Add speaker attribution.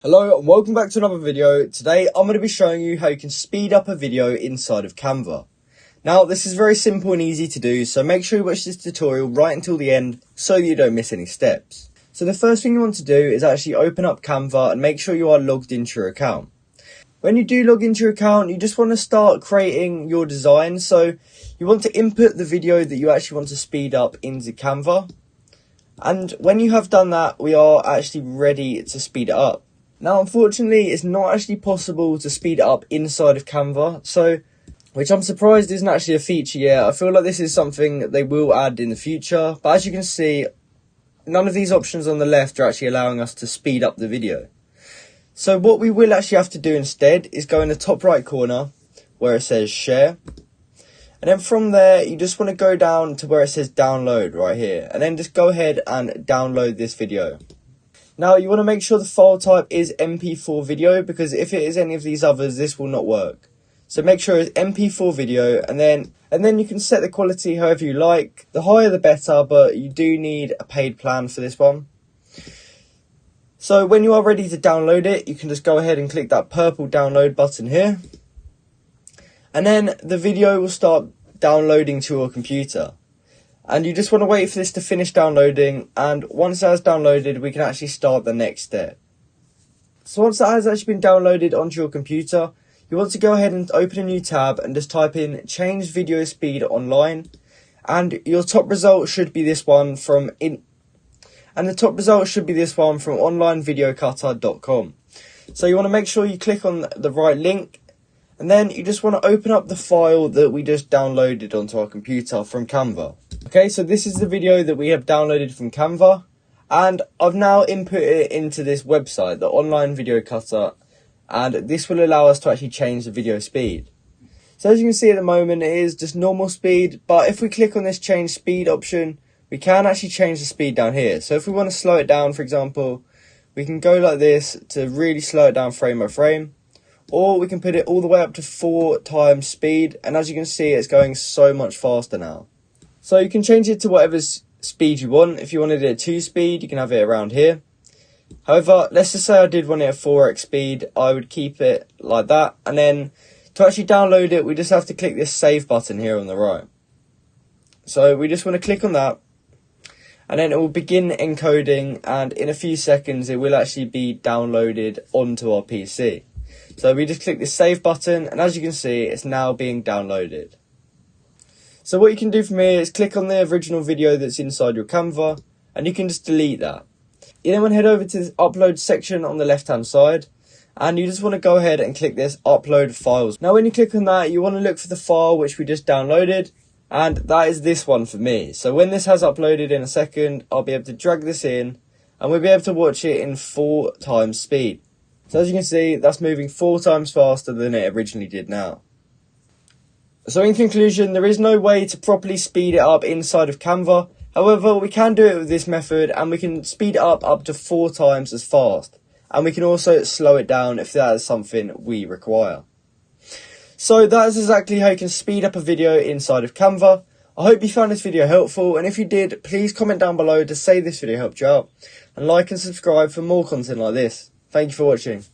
Speaker 1: Hello and welcome back to another video. Today I'm going to be showing you how you can speed up a video inside of Canva. Now this is very simple and easy to do, so make sure you watch this tutorial right until the end so that you don't miss any steps. So the first thing you want to do is actually open up Canva and make sure you are logged into your account. When you do log into your account, you just want to start creating your design. So you want to input the video that you actually want to speed up into Canva. And when you have done that, we are actually ready to speed it up. Now, unfortunately, it's not actually possible to speed it up inside of Canva, which I'm surprised isn't actually a feature yet. I feel like this is something that they will add in the future, but as you can see, none of these options on the left are actually allowing us to speed up the video. So what we will actually have to do instead is go in the top right corner where it says share, and then from there you just want to go down to where it says download right here, and then just go ahead and download this video. Now you want to make sure the file type is MP4 video, because if it is any of these others, this will not work. So make sure it's MP4 video, and then you can set the quality however you like. The higher the better, but you do need a paid plan for this one. So when you are ready to download it, you can just go ahead and click that purple download button here. And then the video will start downloading to your computer. And you just want to wait for this to finish downloading, and once that has downloaded, we can actually start the next step. So once that has actually been downloaded onto your computer, you want to go ahead and open a new tab and just type in change video speed online, and your top result should be this one from onlinevideocutter.com. So you want to make sure you click on the right link, and then you just want to open up the file that we just downloaded onto our computer from Canva. Okay, so this is the video that we have downloaded from Canva, and I've now input it into this website, the Online Video Cutter, and this will allow us to actually change the video speed. So as you can see at the moment, it is just normal speed, but if we click on this change speed option, we can actually change the speed down here. So if we want to slow it down, for example, we can go like this to really slow it down frame by frame, or we can put it all the way up to 4 times speed, and as you can see, it's going so much faster now. So you can change it to whatever speed you want. If you wanted it at 2 speed, you can have it around here. However, let's just say I did want it at 4x speed, I would keep it like that. And then to actually download it, we just have to click this save button here on the right. So we just want to click on that, and then it will begin encoding, and in a few seconds it will actually be downloaded onto our PC. So we just click this save button, and as you can see, it's now being downloaded. So what you can do from here is click on the original video that's inside your Canva, and you can just delete that. You then want to head over to this upload section on the left hand side, and you just want to go ahead and click this upload files. Now when you click on that, you want to look for the file which we just downloaded, and that is this one for me. So when this has uploaded in a second, I'll be able to drag this in, and we'll be able to watch it in 4 times speed. So as you can see, that's moving 4 times faster than it originally did now. So in conclusion, there is no way to properly speed it up inside of Canva. However, we can do it with this method, and we can speed it up to 4 times as fast. And we can also slow it down if that is something we require. So that is exactly how you can speed up a video inside of Canva. I hope you found this video helpful, and if you did, please comment down below to say this video helped you out. And like and subscribe for more content like this. Thank you for watching.